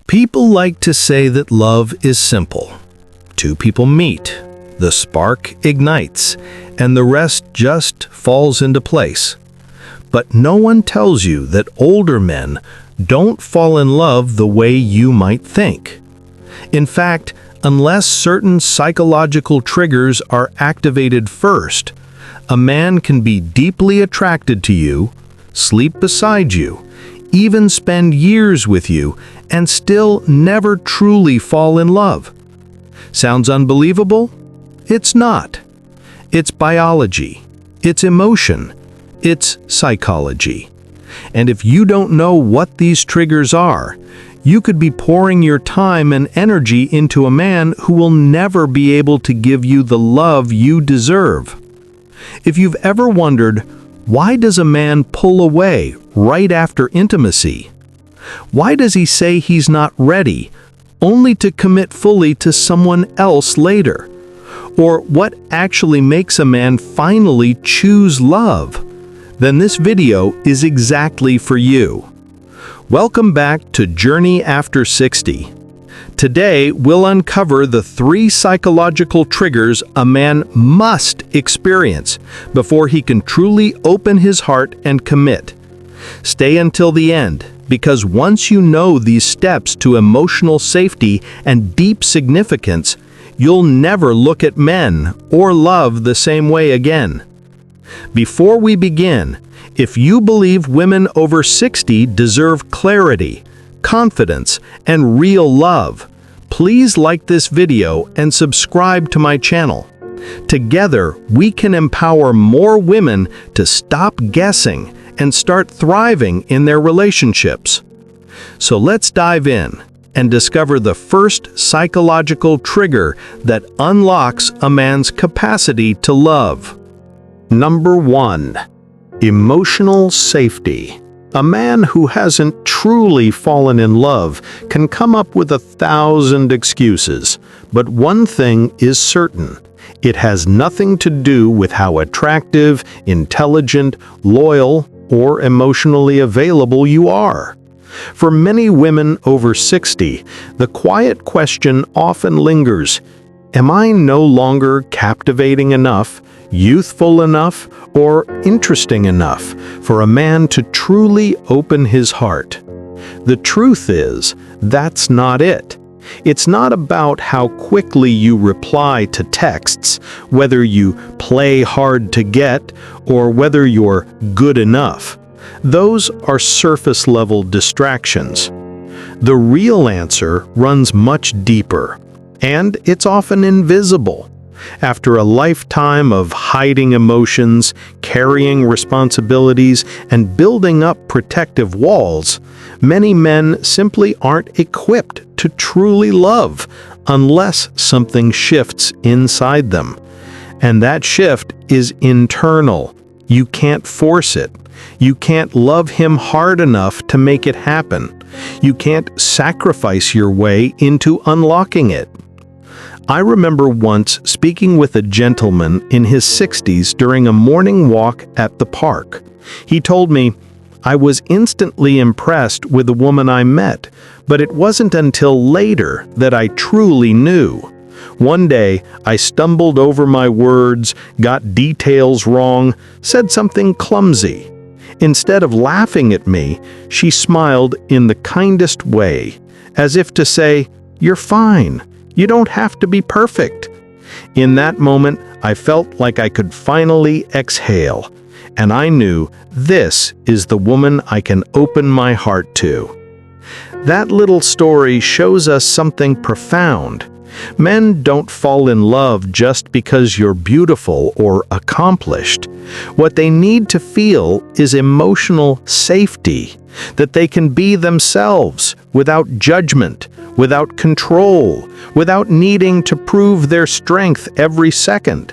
People like to say that love is simple. Two people meet, the spark ignites, and the rest just falls into place. But no one tells you that older men don't fall in love the way you might think. In fact, unless certain psychological triggers are activated first, a man can be deeply attracted to you, sleep beside you, even spend years with you, and still never truly fall in love. Sounds unbelievable? It's not. It's biology. It's emotion. It's psychology. And if you don't know what these triggers are, you could be pouring your time and energy into a man who will never be able to give you the love you deserve. If you've ever wondered, why does a man pull away right after intimacy? Why does he say he's not ready, only to commit fully to someone else later? Or what actually makes a man finally choose love? Then this video is exactly for you. Welcome back to Journey After 60. Today, we'll uncover the 3 psychological triggers a man must experience before he can truly open his heart and commit. Stay until the end, because once you know these steps to emotional safety and deep significance, you'll never look at men or love the same way again. Before we begin, if you believe women over 60 deserve clarity, confidence, and real love, please like this video and subscribe to my channel. Together, we can empower more women to stop guessing and start thriving in their relationships. So let's dive in and discover the first psychological trigger that unlocks a man's capacity to love. Number 1. Emotional safety. A man who hasn't truly fallen in love can come up with 1,000 excuses, but one thing is certain. It has nothing to do with how attractive, intelligent, loyal, or emotionally available you are. For many women over 60, the quiet question often lingers: am I no longer captivating enough, youthful enough, or interesting enough for a man to truly open his heart? The truth is, that's not it. It's not about how quickly you reply to texts, whether you play hard to get, or whether you're good enough. Those are surface-level distractions. The real answer runs much deeper, and it's often invisible. After a lifetime of hiding emotions, carrying responsibilities, and building up protective walls, many men simply aren't equipped to truly love unless something shifts inside them. And that shift is internal. You can't force it. You can't love him hard enough to make it happen. You can't sacrifice your way into unlocking it. I remember once speaking with a gentleman in his 60s during a morning walk at the park. He told me, "I was instantly impressed with the woman I met, but it wasn't until later that I truly knew. One day, I stumbled over my words, got details wrong, said something clumsy. Instead of laughing at me, she smiled in the kindest way, as if to say, 'You're fine. You don't have to be perfect.' In that moment, I felt like I could finally exhale, and I knew this is the woman I can open my heart to." That little story shows us something profound. Men don't fall in love just because you're beautiful or accomplished. What they need to feel is emotional safety, that they can be themselves without judgment, without control, without needing to prove their strength every second.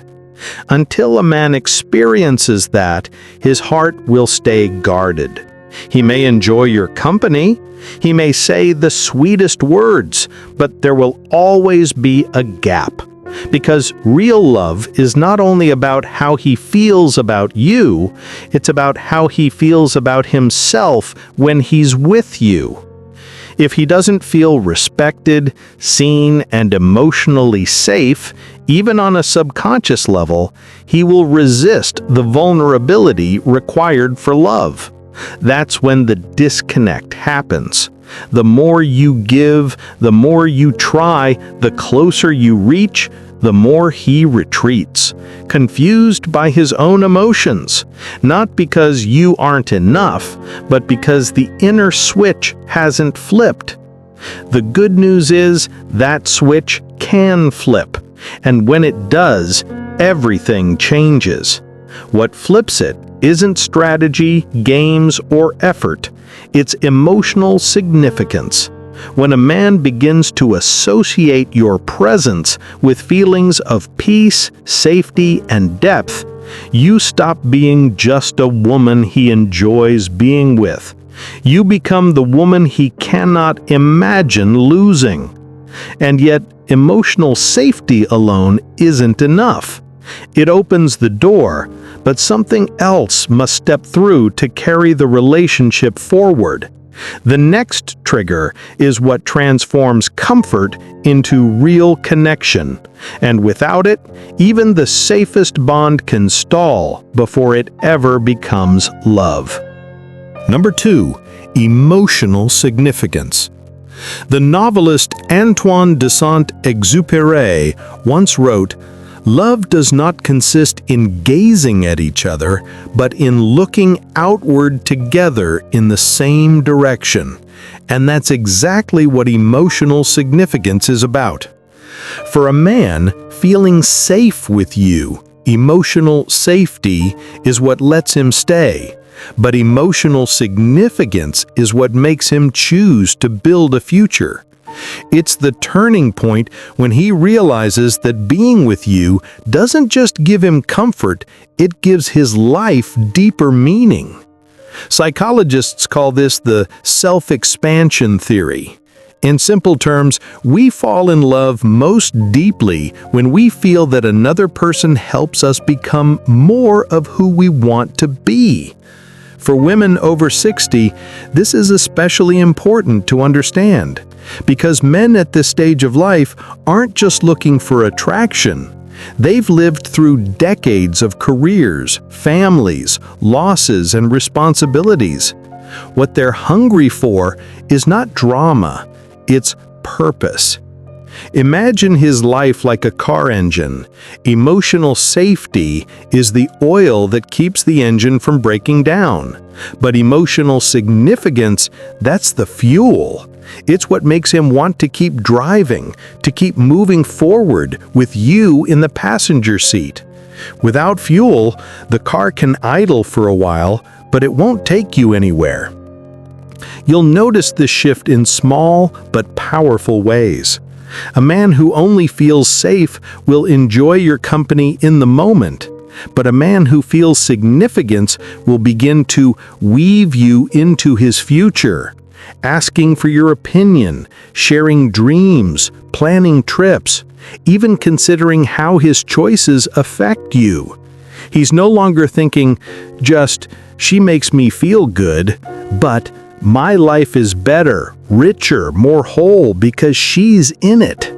Until a man experiences that, his heart will stay guarded. He may enjoy your company, he may say the sweetest words, but there will always be a gap. Because real love is not only about how he feels about you, it's about how he feels about himself when he's with you. If he doesn't feel respected, seen, and emotionally safe, even on a subconscious level, he will resist the vulnerability required for love. That's when the disconnect happens. The more you give, the more you try, the closer you reach, the more he retreats, confused by his own emotions, not because you aren't enough, but because the inner switch hasn't flipped. The good news is that switch can flip, and when it does, everything changes. What flips it isn't strategy, games, or effort. It's emotional significance. When a man begins to associate your presence with feelings of peace, safety, and depth, you stop being just a woman he enjoys being with. You become the woman he cannot imagine losing. And yet, emotional safety alone isn't enough. It opens the door, but something else must step through to carry the relationship forward. The next trigger is what transforms comfort into real connection, and without it, even the safest bond can stall before it ever becomes love. Number 2, emotional significance. The novelist Antoine de Saint-Exupéry once wrote, "Love does not consist in gazing at each other, but in looking outward together in the same direction." And that's exactly what emotional significance is about. For a man, feeling safe with you, emotional safety is what lets him stay. But emotional significance is what makes him choose to build a future. It's the turning point when he realizes that being with you doesn't just give him comfort, it gives his life deeper meaning. Psychologists call this the self-expansion theory. In simple terms, we fall in love most deeply when we feel that another person helps us become more of who we want to be. For women over 60, this is especially important to understand, because men at this stage of life aren't just looking for attraction. They've lived through decades of careers, families, losses, and responsibilities. What they're hungry for is not drama, it's purpose. Imagine his life like a car engine. Emotional safety is the oil that keeps the engine from breaking down. But emotional significance, that's the fuel. It's what makes him want to keep driving, to keep moving forward with you in the passenger seat. Without fuel, the car can idle for a while, but it won't take you anywhere. You'll notice this shift in small but powerful ways. A man who only feels safe will enjoy your company in the moment, but a man who feels significance will begin to weave you into his future, asking for your opinion, sharing dreams, planning trips, even considering how his choices affect you. He's no longer thinking, just, she makes me feel good, but my life is better, richer, more whole because she's in it.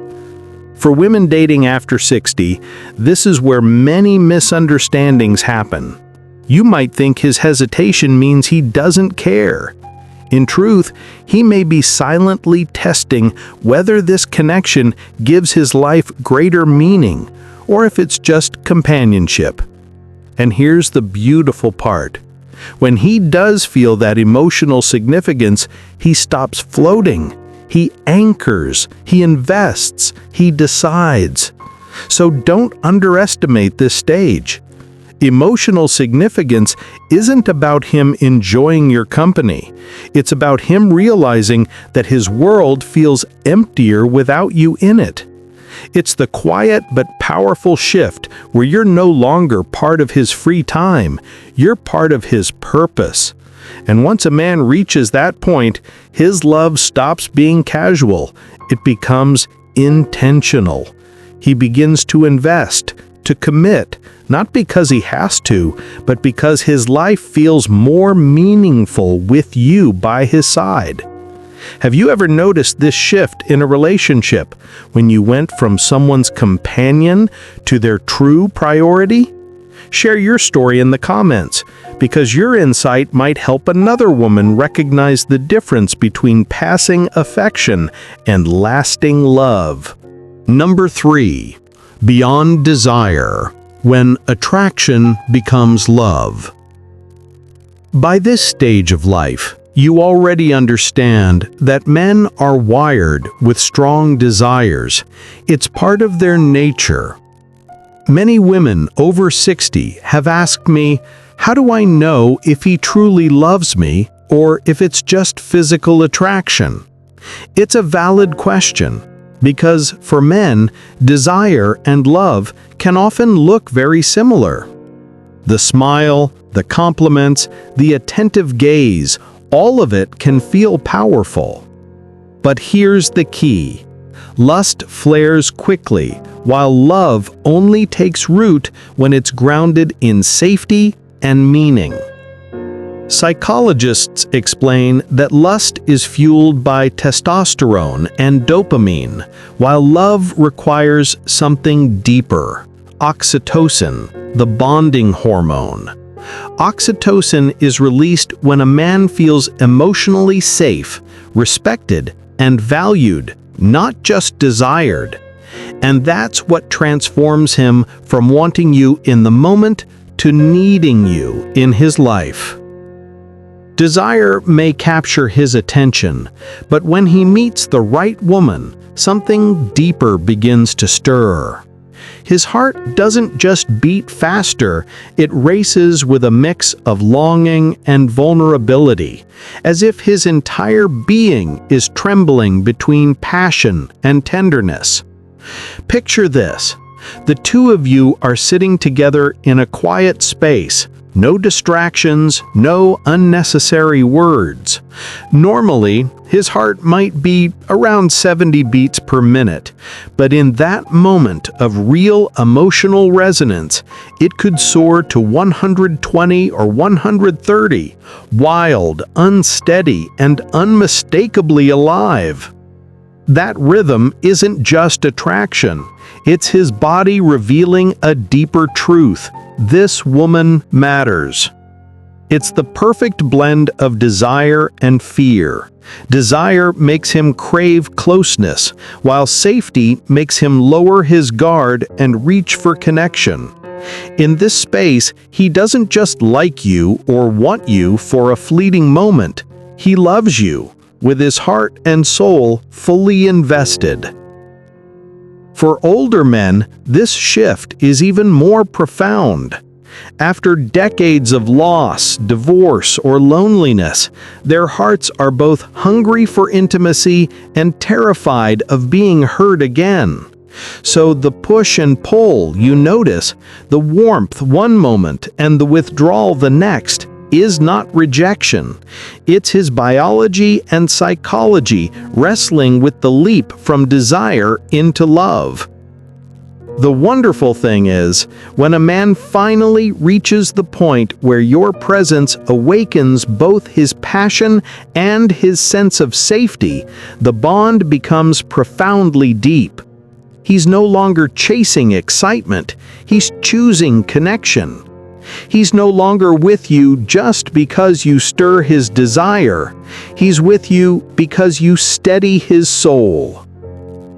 For women dating after 60, this is where many misunderstandings happen. You might think his hesitation means he doesn't care. In truth, he may be silently testing whether this connection gives his life greater meaning, or if it's just companionship. And here's the beautiful part. When he does feel that emotional significance, he stops floating. He anchors, he invests, he decides. So don't underestimate this stage. Emotional significance isn't about him enjoying your company. It's about him realizing that his world feels emptier without you in it. It's the quiet but powerful shift where you're no longer part of his free time, you're part of his purpose. And once a man reaches that point, his love stops being casual. It becomes intentional. He begins to invest, to commit, not because he has to, but because his life feels more meaningful with you by his side. Have you ever noticed this shift in a relationship when you went from someone's companion to their true priority? Share your story in the comments, because your insight might help another woman recognize the difference between passing affection and lasting love. Number 3. Beyond desire, when attraction becomes love. By this stage of life, you already understand that men are wired with strong desires. It's part of their nature. Many women over 60 have asked me, how do I know if he truly loves me or if it's just physical attraction? It's a valid question, because for men, desire and love can often look very similar. The smile, the compliments, the attentive gaze, all of it can feel powerful. But here's the key. Lust flares quickly, while love only takes root when it's grounded in safety and meaning. Psychologists explain that lust is fueled by testosterone and dopamine, while love requires something deeper, oxytocin, the bonding hormone. Oxytocin is released when a man feels emotionally safe, respected, and valued, not just desired. And that's what transforms him from wanting you in the moment to needing you in his life. Desire may capture his attention, but when he meets the right woman, something deeper begins to stir. His heart doesn't just beat faster, it races with a mix of longing and vulnerability, as if his entire being is trembling between passion and tenderness. Picture this. The two of you are sitting together in a quiet space. No distractions, no unnecessary words. Normally, his heart might be around 70 beats per minute, but in that moment of real emotional resonance, it could soar to 120 or 130, wild, unsteady, and unmistakably alive. That rhythm isn't just attraction, it's his body revealing a deeper truth. This woman matters. It's the perfect blend of desire and fear. Desire makes him crave closeness, while safety makes him lower his guard and reach for connection. In this space, he doesn't just like you or want you for a fleeting moment. He loves you, with his heart and soul fully invested. For older men, this shift is even more profound. After decades of loss, divorce, or loneliness, their hearts are both hungry for intimacy and terrified of being hurt again. So the push and pull you notice, the warmth one moment and the withdrawal the next, is not rejection. It's his biology and psychology wrestling with the leap from desire into love. The wonderful thing is, when a man finally reaches the point where your presence awakens both his passion and his sense of safety, the bond becomes profoundly deep. He's no longer chasing excitement, he's choosing connection. He's no longer with you just because you stir his desire. He's with you because you steady his soul.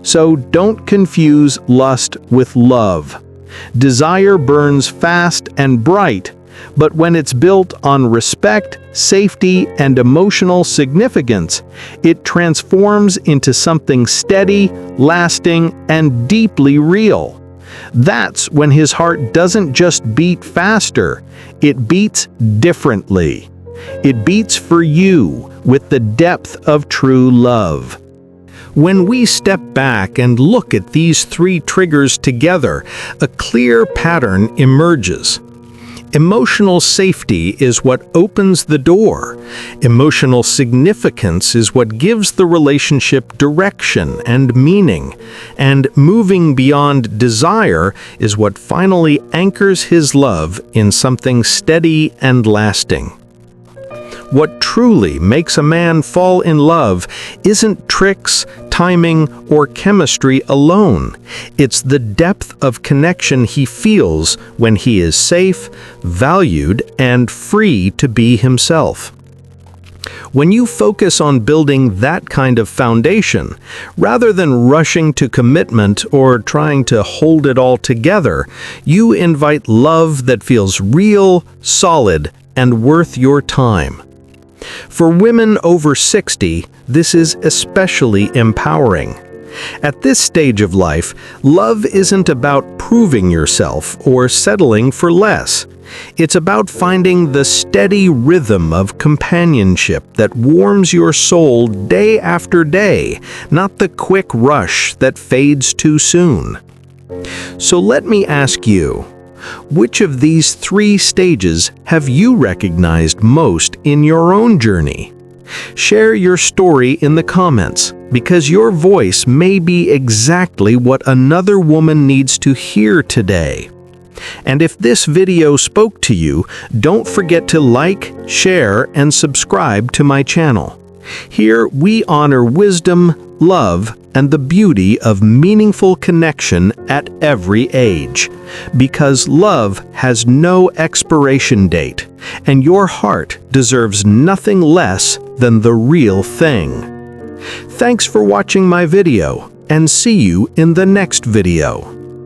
So don't confuse lust with love. Desire burns fast and bright, but when it's built on respect, safety, and emotional significance, it transforms into something steady, lasting, and deeply real. That's when his heart doesn't just beat faster, it beats differently. It beats for you with the depth of true love. When we step back and look at these three triggers together, a clear pattern emerges. Emotional safety is what opens the door. Emotional significance is what gives the relationship direction and meaning. And moving beyond desire is what finally anchors his love in something steady and lasting. What truly makes a man fall in love isn't tricks, timing, or chemistry alone. It's the depth of connection he feels when he is safe, valued, and free to be himself. When you focus on building that kind of foundation, rather than rushing to commitment or trying to hold it all together, you invite love that feels real, solid, and worth your time. For women over 60, this is especially empowering. At this stage of life, love isn't about proving yourself or settling for less. It's about finding the steady rhythm of companionship that warms your soul day after day, not the quick rush that fades too soon. So let me ask you, which of these 3 stages have you recognized most in your own journey? Share your story in the comments, because your voice may be exactly what another woman needs to hear today. And if this video spoke to you, don't forget to like, share, and subscribe to my channel. Here we honor wisdom, love, and the beauty of meaningful connection at every age. Because love has no expiration date, and your heart deserves nothing less than the real thing. Thanks for watching my video, and see you in the next video.